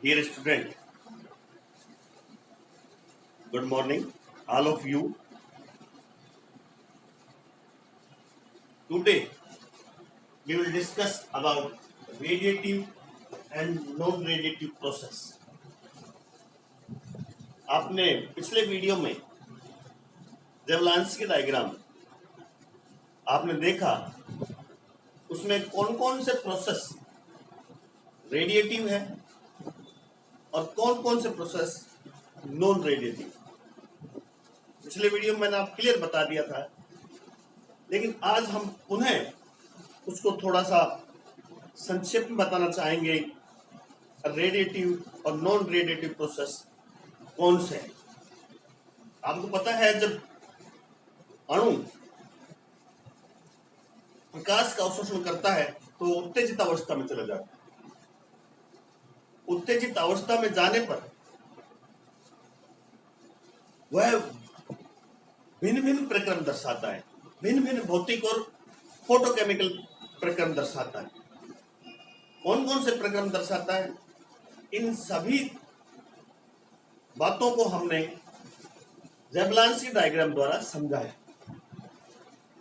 Dear student, good morning, all of you. Today we will discuss about radiative and non-radiative process. आपने पिछले video में जेवलांस्की diagram आपने देखा, उसमें कौन कौन से प्रोसेस रेडिएटिव है और कौन कौन से प्रोसेस नॉन रेडिएटिव। पिछले वीडियो में मैंने आप क्लियर बता दिया था, लेकिन आज हम पुनः उसको थोड़ा सा संक्षेप में बताना चाहेंगे। रेडिएटिव और नॉन रेडिएटिव प्रोसेस कौन से हैं। आपको पता है, जब अणु प्रकाश का अवशोषण करता है तो उत्तेजित अवस्था में चला जाता है। उत्तेजित अवस्था में जाने पर वह भिन्न भिन्न प्रक्रम दर्शाता है, भिन्न भिन्न भौतिक और फोटोकेमिकल प्रक्रम दर्शाता है। कौन कौन से प्रक्रम दर्शाता है, इन सभी बातों को हमने जेवलांस्की डायग्राम द्वारा समझा है।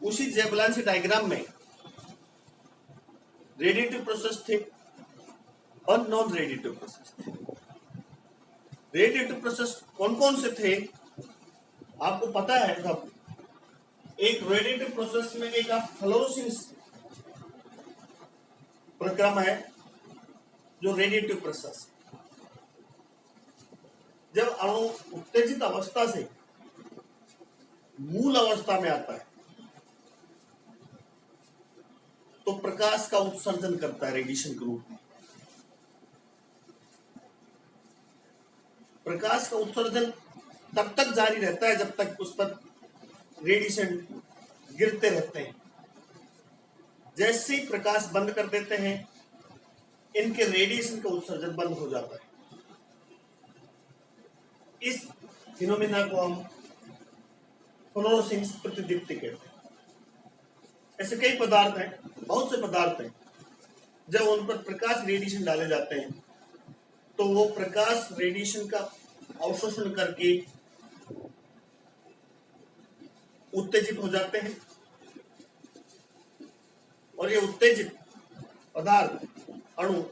उसी जेवलांस्की डायग्राम में रेडिएटिव प्रोसेस थे और नॉन रेडिएटिव प्रोसेस थे। रेडिएटिव प्रोसेस कौन कौन से थे आपको पता है सब। एक रेडिएटिव प्रोसेस में एक फ्लोरोसेंस प्रक्रम है जो रेडिएटिव प्रोसेस। जब अणु उत्तेजित अवस्था से मूल अवस्था में आता है तो प्रकाश का उत्सर्जन करता है रेडिएशन के रूप में। प्रकाश का उत्सर्जन तब तक जारी रहता है जब तक उस पर रेडिएशन गिरते रहते हैं। जैसे ही प्रकाश बंद कर देते हैं, इनके रेडिएशन का उत्सर्जन बंद हो जाता है। इस फिनोमेना को हम फ्लोरोसेंस प्रतिदीप्ति कहते हैं। ऐसे कई पदार्थ हैं, बहुत से पदार्थ हैं, जब उन पर प्रकाश रेडिएशन डाले जाते हैं तो वो प्रकाश रेडिएशन का अवशोषण करके उत्तेजित हो जाते हैं और ये उत्तेजित पदार्थ अणु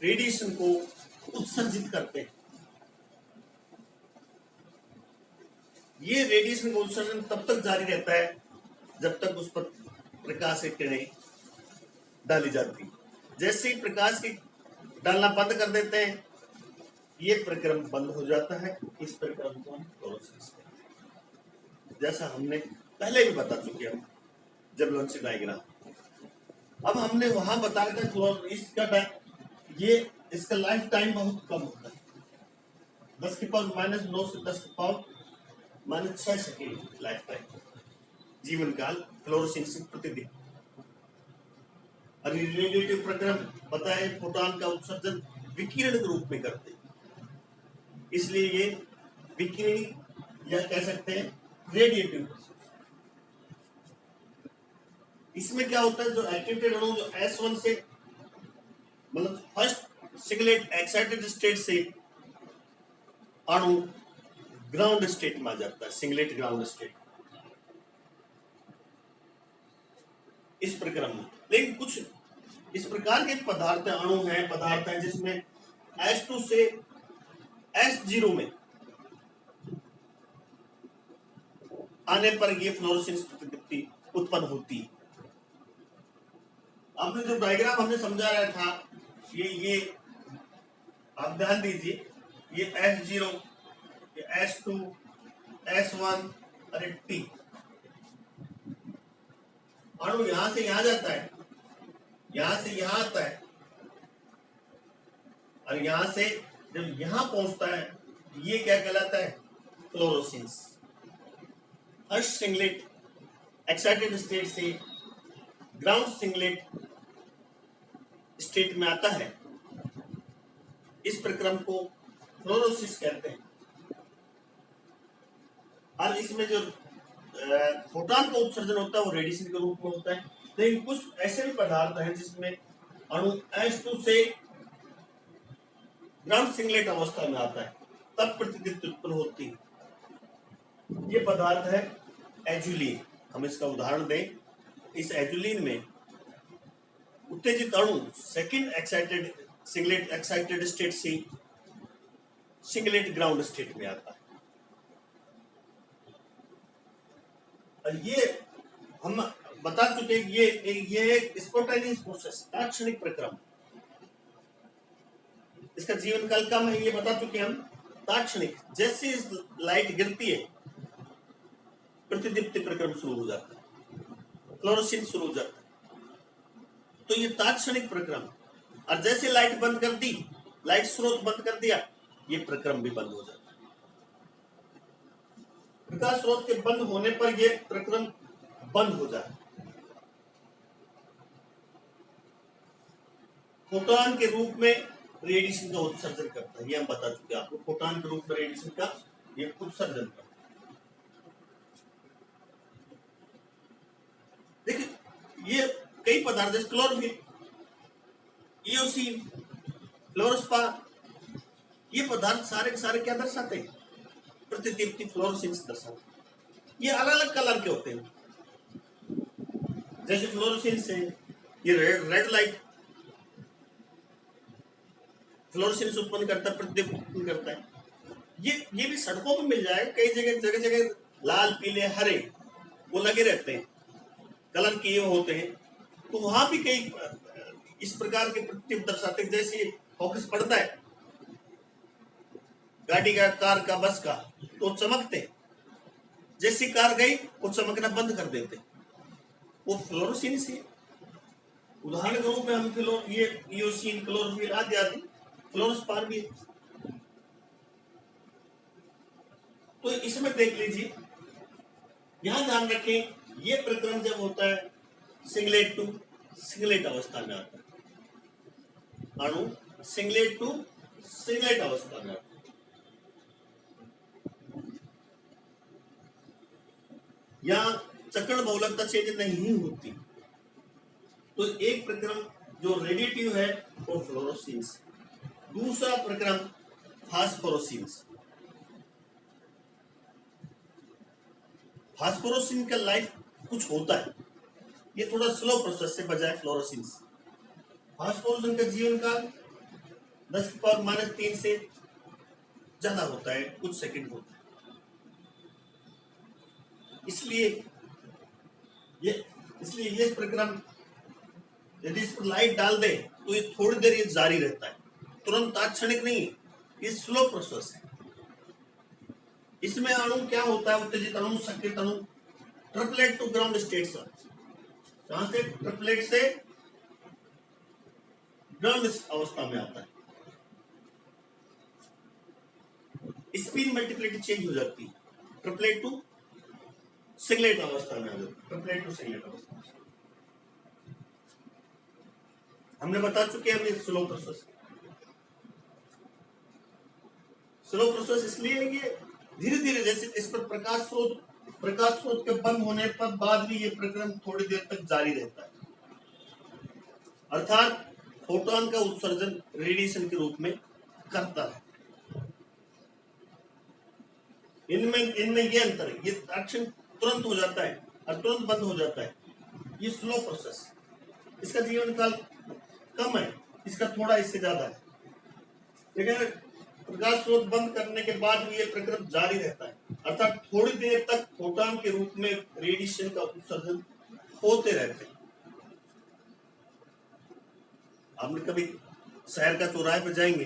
रेडिएशन को उत्सर्जित करते हैं। ये रेडिएशन का उत्सर्जन तब तक जारी रहता है जब तक उस पर प्रकाश की किरणें डाली जाती है। जैसे ही प्रकाश की डालना बंद कर देते हैं, ये प्रक्रम बंद हो जाता है। इस प्रक्रम को हम फ्लोरोसेंस कहते हैं, जैसा हमने पहले भी बता चुके हैं जेवलांस्की डायग्राम। अब हमने वहां बताया था इसका इसका लाइफ टाइम बहुत कम होता है, 10⁻⁹ से 10⁻⁻6 सेकेंड लाइफ टाइम, जीवन काल फ्लोरोसेंस प्रतिदीप्ति। और रेडिएटिव प्रक्रम पता है, फोटॉन का उत्सर्जन विकिरण के रूप में करते हैं, इसलिए ये विकिरण या कह सकते हैं रेडिएटिव प्रोसेस। इसमें क्या होता है, जो एक्टिवेटेड अणु जो S1 से मतलब फर्स्ट सिंगलेट एक्साइटेड स्टेट से अणु ग्राउंड स्टेट में आ जाता है, सिंगलेट ग्राउंड स्टेट इस प्रक्रम में। लेकिन कुछ इस प्रकार के अणु हैं, पदार्थ हैं जिसमें S2 से S0 में आने पर ये फ्लोरोसेंस प्रतिदीप्ति उत्पन्न होती है। आपने जो डायग्राम हमने समझा रहा था, ये आप ध्यान दीजिए, ये S0, ये S2, S1 और T। अणु यहां से यहां जाता है, यहां से यहां आता है, और यहां से जब यहां पहुंचता है, ये क्या कहलाता है, fluorescence. First singlet excited state से ग्राउंड सिंगलेट स्टेट में आता है, इस प्रक्रम को फ्लोरोसिस कहते हैं। और इसमें जो फोटॉन का उत्सर्जन होता है वो रेडिएशन के रूप में होता है। लेकिन कुछ ऐसे भी पदार्थ हैं जिसमें अणु S2 से ग्राउंड सिंगलेट अवस्था में आता है तब प्रतिदीप्ति उत्पन्न होती है। ये पदार्थ है एजुलिन। हम इसका उदाहरण दें, इस एजुलिन में उत्तेजित अणु second excited singlet excited state से सिंगलेट ग्राउंड स्टेट में आता है। और ये हम बता चुके ये एक स्पॉन्टेनियस प्रोसेस, तात्क्षणिक प्रक्रम। इसका जीवन काल कम है, ये बता चुके हम। तात्क्षणिक, जैसे लाइट गिरती है प्रतिदीप्ति प्रक्रम शुरू हो जाता है, फ्लोरोसेंस शुरू हो जाता है। तो ये तात्क्षणिक प्रक्रम, और जैसे लाइट बंद कर दी, लाइट स्रोत बंद कर दिया, ये प्रक्रम भी बंद हो जाता है। प्रकाश स्रोत के बंद होने पर ये प्रक्रम बंद हो जाता है। फोटॉन के रूप में रेडिएशन का उत्सर्जन करता है, ये हम बता चुके हैं आपको। फोटॉन के रूप में रेडिएशन का ये उत्सर्जन करता है। देखिए, ये कई पदार्थ जैसे क्लोरोफिल, इओसिन, फ्लोरोस्पार, ये पदार्थ सारे के सारे क्या दर्शाते हैं? प्रतिदीप्ति फ्लोरोसेंस दर्शाते हैं। ये अलग अलग कलर के होते हैं। जैसे फ्लोरोसेंस है, ये रेड लाइट फ्लोरोसेंस उत्पन्न करता है, प्रतिदीप्ति उत्पन्न करता है। ये भी सड़कों पर मिल जाएगा, कई जगह जगह लाल, पीले, हरे वो लगे रहते हैं, कलर किए होते हैं। तो वहां भी कई इस प्रकार के प्रतिदीप्ति दर्शाते हैं। जैसे फोकस पड़ता है गाड़ी का, कार का, बस का, तो चमकते। जैसी कार गई वो चमकना बंद कर देते, वो फ्लोरोसेंस है। उदाहरण के रूप में हम ये इओसिन, क्लोरोफिल आदि आदि फ्लोरोस्पार भी है। तो इसमें देख लीजिए, यहां ध्यान रखें, ये प्रक्रम जब होता है सिंगलेट टू सिंगलेट अवस्था में आता है। अणु सिंगलेट टू सिंगलेट अवस्था में आता है। यहां चक्रण बहुलकता चेंज नहीं होती। तो एक प्रक्रम जो रेडिएटिव है वो फ्लोरोसेंस, दूसरा प्रक्रम फास्फोरोसेंस। फास्फोरोसेंस का लाइफ कुछ होता है, ये थोड़ा स्लो प्रोसेस से बजाय फ्लोरोसेंस। फास्फोरोसेंस का जीवन काल 10⁻³ से ज्यादा होता है, कुछ सेकंड होता है। इसलिए ये प्रक्रम यदि इस पर लाइट डाल दे तो ये थोड़ी देर ये जारी रहता है, तुरंत तात्क्षणिक नहीं, ये स्लो प्रोसेस है। इसमें अणु क्या होता है? उत्तेजित अणु, सक्रिय अणु ट्रिपलेट टू ग्राउंड स्टेट, कहां से? ट्रिपलेट से ग्राउंड अवस्था में आता है। स्पिन मल्टीप्लिसिटी चेंज हो जाती है, ट्रिपलेट टू सिंगलेट अवस्था में आ जाती है। ट्रिपलेट टू सिंगलेट अवस्था हमने बता चुके हैं। हमें स्लो प्रोसेस, स्लो प्रोसेस इसलिए ये धीरे धीरे, जैसे इस पर प्रकाश स्रोत के बंद होने पर बाद भी ये प्रक्रम थोड़ी देर तक जारी रहता है। अर्थात फोटोन का उत्सर्जन रेडिएशन के रूप में करता है। इनमें ये अंतर है, ये एक्शन तुरंत हो जाता है और तुरंत बंद हो जाता है। ये स्लो प्रोसेस, इसका जीवन काल कम है, इसका थोड़ा इससे ज्यादा है। लेकिन प्रकाश स्रोत बंद करने के बाद भी ये प्रक्रम जारी रहता है, अर्थात थोड़ी देर तक फोटॉन के रूप में रेडिएशन का उत्सर्जन होते रहते हैं। आपने कभी शहर का चौराहे पर जाएंगे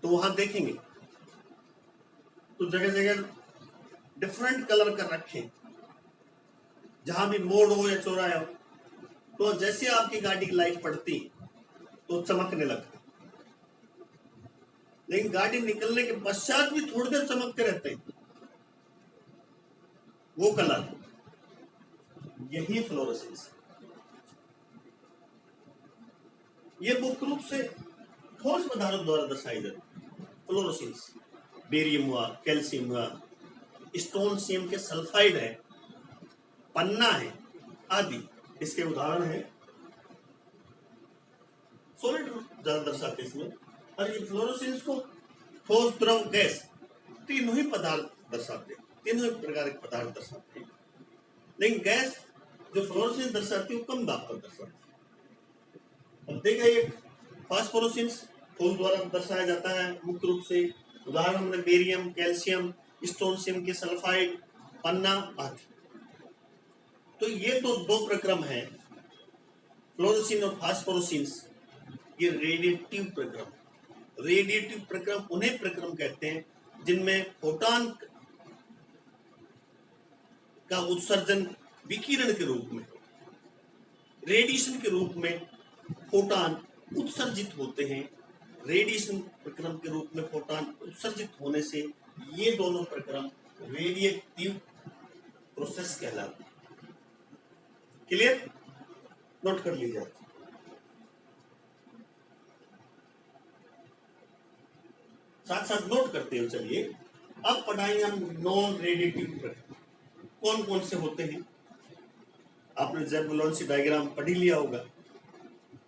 तो वहां देखेंगे तो जगह जगह डिफरेंट कलर कर रखे, जहां भी मोड़ हो या चौराहा हो, तो जैसे आपकी गाड़ी की लाइट पड़ती तो चमकने लगती, लेकिन गाड़ी निकलने के पश्चात भी थोड़ी देर चमकते रहते हैं वो कलर। यही फ्लोरोसेंस। ये मुख्य रूप से ठोस पदार्थों द्वारा दर्शाई जाती है। फ्लोरोसेंस बेरियम हुआ, कैल्शियम हुआ, स्टोनशियम के सल्फाइड है, पन्ना है आदि इसके उदाहरण है। सॉलिड ज्यादा दर्शाते हैं इसमें। और ये फ्लोरोसेंस को ठोस, द्रव, गैस तीनों ही पदार्थ दर्शाते हैं, तीनों ही प्रकार के पदार्थ दर्शाते हैं। लेकिन गैस जो फ्लोरोसेंस दर्शाती है वो कम दाब पर दर्शाती है। अब देखा ये फास्फोरोसेंस ठोस द्वारा दर्शाया जाता है मुख्य रूप से। उदाहरण हमने बेरियम, कैल्शियम, स्ट्रोंशियम के सल्फाइड, पन्ना आदि। तो ये तो दो प्रक्रम है, फ्लोरोसिन और फास्फोरोसिन्स। ये रेडिएटिव प्रक्रम। रेडिएटिव प्रक्रम उन्हें प्रक्रम कहते हैं जिनमें फोटॉन का उत्सर्जन विकिरण के रूप में, रेडिएशन के रूप में फोटॉन उत्सर्जित होते हैं। रेडिएशन प्रक्रम के रूप में फोटॉन उत्सर्जित होने से ये दोनों प्रक्रम रेडिएटिव प्रोसेस कहलाते हैं। क्लियर? नोट कर लीजिए। साथ साथ नोट करते हो। चलिए अब पढ़ाएंगे हम नॉन रेडिएटिव प्रक्रम कौन कौन से होते हैं। आपने ज़ेबुलोन्स्की डायग्राम पढ़ ही लिया होगा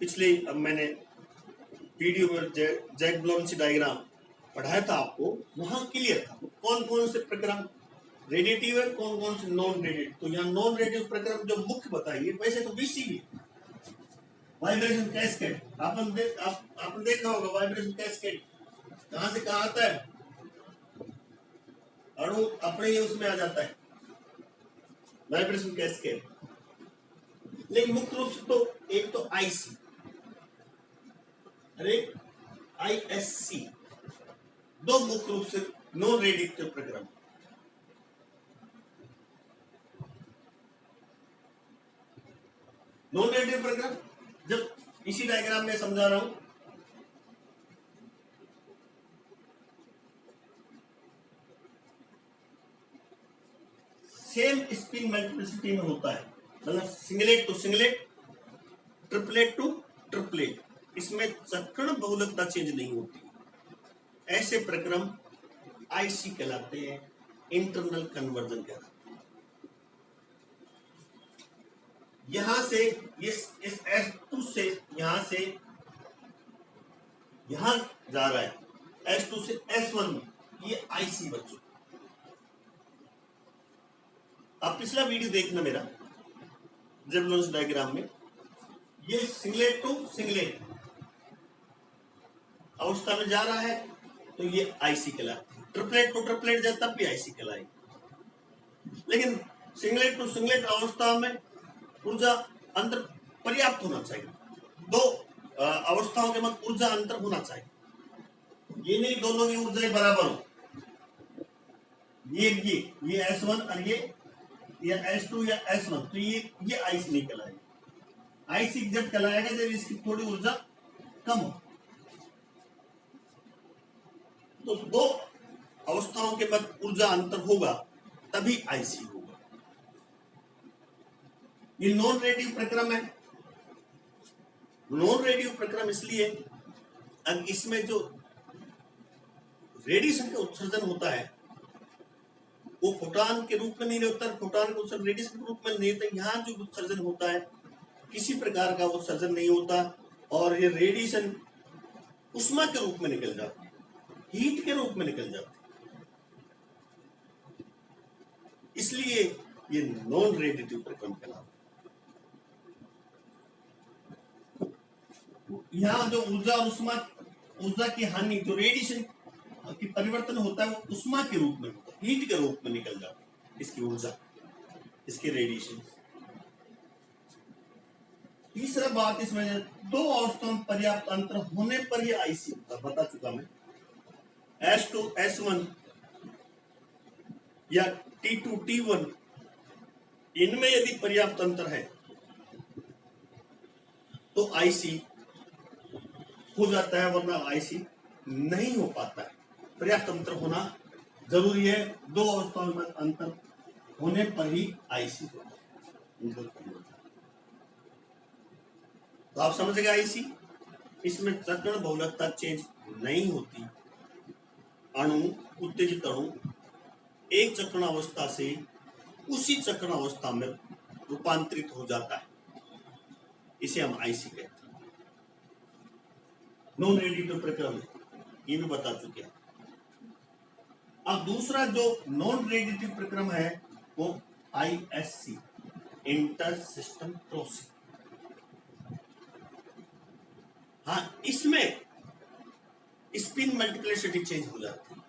पिछले, अब मैंने वीडियो में ज़ेबुलोन्स्की डायग्राम पढ़ाया था आपको, वहां क्लियर था कौन कौन से प्रक्रम रेडिएटिव है, कौन कौन से नॉन रेडिएटिव। तो यहाँ नॉन रेडिएटिव प्रक्रम जो मुख्य बताइए, वैसे तो बीसीबी वाइब्रेशन कैस्केड आपने देखा होगा। वाइब्रेशन कैस्केड कहां से कहां आता है, अणु अपने ही उसमें आ जाता है, वाइब्रेशन कैस्केड। लेकिन मुख्य रूप से तो एक तो आईसी, अरे आईएससी, दो मुख्य रूप से नॉन रेडिएटिव प्रक्रम। नॉन रेडिएटिव प्रक्रम जब इसी डायग्राम में समझा रहा हूं, सेम स्पिन मल्टीप्लिसिटी में होता है, मतलब singlet to singlet, triplet to triplet, इसमें चक्रण बहुलकता चेंज नहीं होती। ऐसे प्रक्रम आईसी कहलाते हैं, इंटरनल कन्वर्जन कहलाते हैं। यहां से इस S2 से यहां से यहां जा रहा है, S2 से S1 में, ये आईसी बच्चों। आप पिछला वीडियो देखना मेरा ज़ेबुलोन्स्की डायग्राम में, ये सिंगलेट टू सिंगलेट अवस्था में जा रहा है तो ये आईसी कहलाती है। ट्रिपलेट टू ट्रिपलेट जाए तब भी आईसी कहलाएगी। लेकिन सिंगलेट टू सिंगलेट अवस्था में ऊर्जा अंतर पर्याप्त होना चाहिए, दो अवस्थाओं के मध्य ऊर्जा अंतर होना चाहिए। ये नहीं दोनों की ऊर्जाएं बराबर हो, ये S1 और ये S2 या S1, तो ये आईसी नहीं कहलाएगा। आईसी जब कहलाएगा जब इसकी थोड़ी ऊर्जा कम हो। तो दो अवस्थाओं के मध्य ऊर्जा अंतर होगा तभी आईसी होगा। ये नॉन रेडिएटिव प्रक्रम है। नॉन रेडिएटिव प्रक्रम इसलिए, अब इसमें जो रेडिएशन का उत्सर्जन होता है वो फोटॉन के रूप में नहीं होता, फोटॉन का उत्सर्जन रेडिएशन के रूप में नहीं होता। यहाँ जो उत्सर्जन होता है किसी प्रकार का उत्सर्जन नहीं होता, और ये रेडिएशन उष्मा के रूप में निकल जाती है, हीट के रूप में निकल जाती है। इसलिए ये नॉन रेडिएटिव प्रक्रम कहलाता है। यहाँ जो ऊर्जा और उष्मा, ऊर्जा की हानि, जो रेडिएशन की परिवर्तन होता है वो उष्मा के रूप में होता है, हीट के रूप में निकल जाती है इसकी ऊर्जा, इसके रेडिएशन। तीसरा बात इसमें, दो अवस्थाओं में पर्याप्त अंतर होने पर ही आईसी बता चुका मैं। S2 S1 या T2 T1, इनमें यदि पर्याप्त अंतर है तो आईसी हो जाता है, वरना आईसी नहीं हो पाता है। पर्याप्त अंतर होना जरूरी है, दो अवस्थाओं में अंतर होने पर ही आईसी होता है। तो आप समझ गए आईसी, इसमें चक्रण बहुलकता चेंज नहीं होती। अणु, उत्तेजित अणु एक चक्रण अवस्था से उसी चक्रण अवस्था में रूपांतरित हो जाता है, इसे हम आईसी कहते हैं। नॉन रेडिएटिव प्रक्रम है, ये भी बता चुके हैं। अब दूसरा जो नॉन रेडिएटिव प्रक्रम है वो ISC, इंटर सिस्टम क्रॉसिंग। हाँ, इसमें स्पिन मल्टीप्लिसिटी चेंज हो जाती है,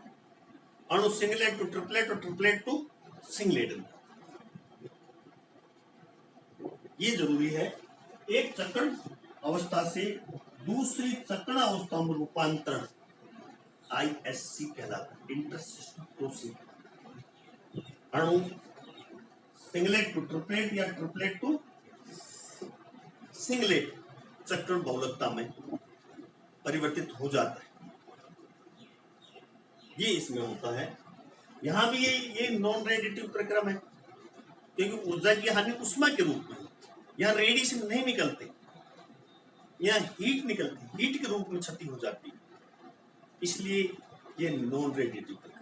अणु सिंगलेट टू ट्रिपलेट और ट्रिपलेट टू सिंगलेट। ये जरूरी है, एक चक्रण अवस्था से दूसरी चक्रण अवस्था में रूपांतरण ISC कहलाता है, इंटर सिस्टम क्रॉसिंग। अणु सिंगलेट टू ट्रिपलेट या ट्रिपलेट टू सिंगलेट चक्रण बहुलकता में परिवर्तित हो जाता है, ये इसमें होता है। यहां भी ये नॉन रेडिएटिव प्रक्रम है, क्योंकि ऊर्जा की हानि उष्मा के रूप में, यहाँ रेडिएशन नहीं निकलते, यहाँ हीट निकलती, हीट के रूप में क्षति हो जाती है, इसलिए ये नॉन रेडिएटिव प्रक्रम।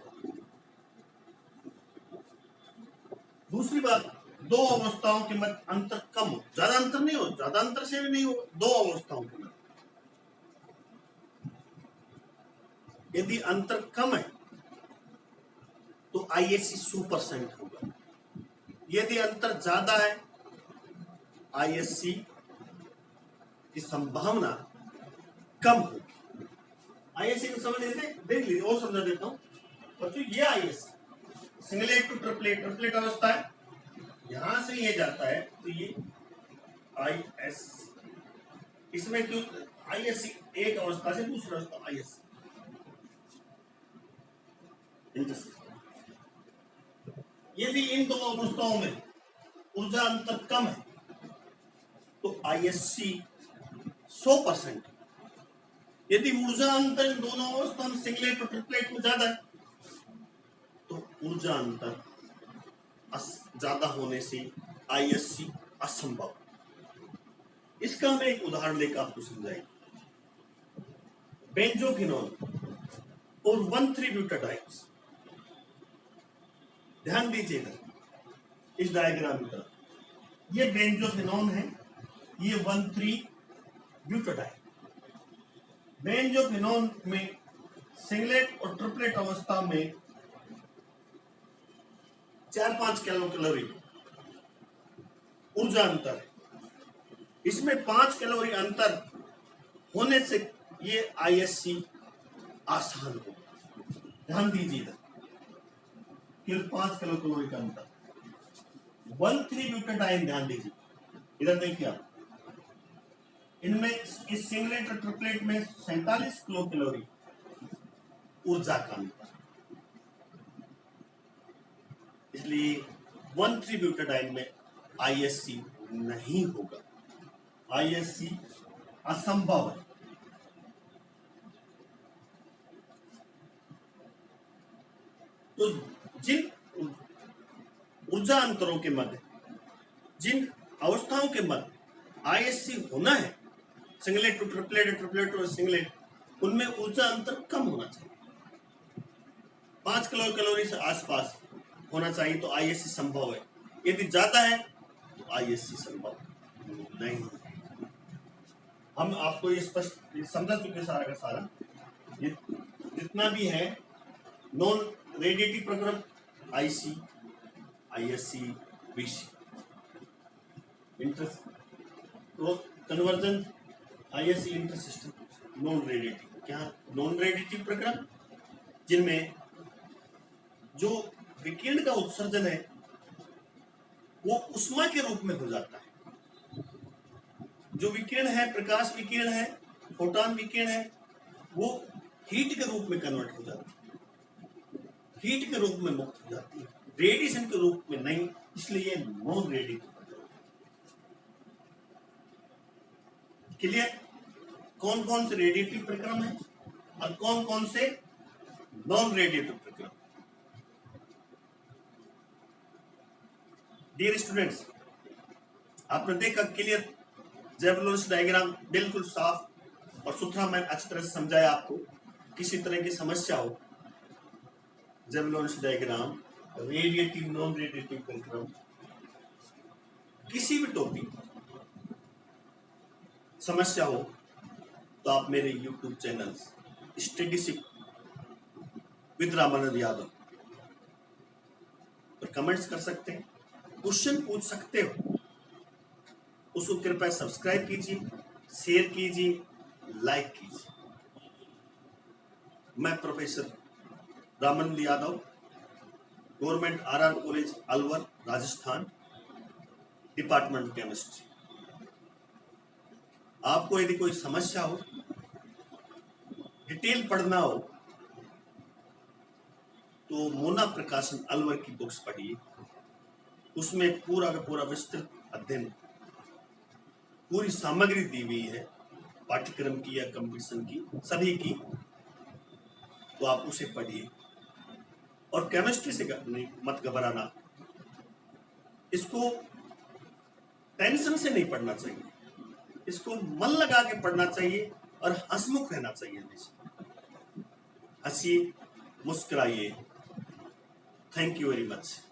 दूसरी बात, दो अवस्थाओं के मध्य अंतर कम हो, ज्यादा अंतर नहीं हो, ज्यादा अंतर से भी नहीं हो, दो अवस्थाओं के मध्य यदि अंतर कम है तो ISC 100% होगा, यदि अंतर ज्यादा है ISC की संभावना कम होगी। ISC को समझ लेते, देख लीजिए और समझा देता हूं बच्चों। ये ISC singlet to triplet, triplet अवस्था है, यहां से ये जाता है तो ये ISC, इसमें क्यों ISC एक अवस्था से दूसरी अवस्था ISC। यदि इन दो अवस्थाओं में ऊर्जा अंतर कम है तो ISC 100%। यदि ऊर्जा अंतर इन दोनों अवस्थाओं में सिंगलेट और ट्रिपलेट में ज्यादा है तो ऊर्जा अंतर ज्यादा होने से ISC असंभव। इसका मैं एक उदाहरण लेकर आपको समझाएंगे। बेंजोफिनॉल और 1,3-ब्यूटाडाइन्स, ध्यान दीजिएगा इस डायग्राम की तरफ। ये बेंजोफिनॉन है, ये 1,3-ब्यूटाडाइन। बेंजोफिनॉन में सिंगलेट और ट्रिपलेट अवस्था में 4-5 कैलोरी ऊर्जा अंतर है, इसमें 5 कैलोरी अंतर होने से ये ISC आसान हो। ध्यान दीजिएगा, फिर 5 कैलोरी का अंतर। 1,3-ब्यूटाडाइन, ध्यान दीजिए, इधर देखिए आप, इनमें इस सिंगलेट और ट्रिपलेट में 47 किलो कैलोरी ऊर्जा का अंतर, इसलिए 1,3-ब्यूटाडाइन में ISC नहीं होगा, ISC असंभव है। तो जिन ऊर्जा अंतरों के मध्य, जिन अवस्थाओं के मध्य ISC होना है, singlet to triplet, triplet to singlet, उनमें ऊर्जा अंतर कम होना चाहिए, 5 किलो कैलोरी से आसपास होना चाहिए तो ISC संभव है। यदि ज्यादा है तो ISC संभव नहीं। हम आपको ये स्पष्ट समझा चुके सारा का सारा, ये जितना भी है नॉन रेडिएटिव प्रक्रम, IC, ISC, BC, inter conversion, ISC inter system non radiative. क्या नॉन रेडिएटिव प्रक्रम, जिनमें जो विकिरण का उत्सर्जन है वो उष्मा के रूप में हो जाता है। जो विकिरण है, प्रकाश विकिरण है, फोटॉन विकिरण है, वो हीट के रूप में कन्वर्ट हो जाती है, हीट के रूप में मुक्त हो जाती है, रेडिएशन के रूप में नहीं, इसलिए नॉन रेडिएटिव। क्लियर? कौन कौन से रेडिएटिव प्रक्रम है और कौन कौन से नॉन रेडिएटिव प्रक्रम। डियर स्टूडेंट्स, आपने देखा क्लियर, ज़ेबुलोनिस डायग्राम बिल्कुल साफ और सुथरा, मैं अच्छी तरह से समझाया आपको। किसी तरह की समस्या हो, ज़ेबुलोनिस डायग्राम, रेडिएटिव नॉन रेडिएटिव प्रक्रम, किसी भी टॉपिक समस्या हो तो आप मेरे YouTube channel Studyship with Ramanand Yadav पर कमेंट्स कर सकते हैं, क्वेश्चन पूछ सकते हो। उसको कृपया सब्सक्राइब कीजिए, शेयर कीजिए, लाइक कीजिए। मैं professor Ramanand Yadav, government RR college Alwar Rajasthan, department chemistry. आपको यदि कोई समस्या हो, डिटेल पढ़ना हो, तो मोना प्रकाशन अलवर की बुक्स पढ़िए। उसमें पूरा का पूरा विस्तृत अध्ययन, पूरी सामग्री दी हुई है, पाठ्यक्रम की या कंपटीशन की, सभी की। तो आप उसे पढ़िए। और केमिस्ट्री से मत घबराना, इसको टेंशन से नहीं पढ़ना चाहिए, इसको मन लगा के पढ़ना चाहिए और हंसमुख रहना चाहिए। हंसिए, मुस्कुराइए। Thank you very much.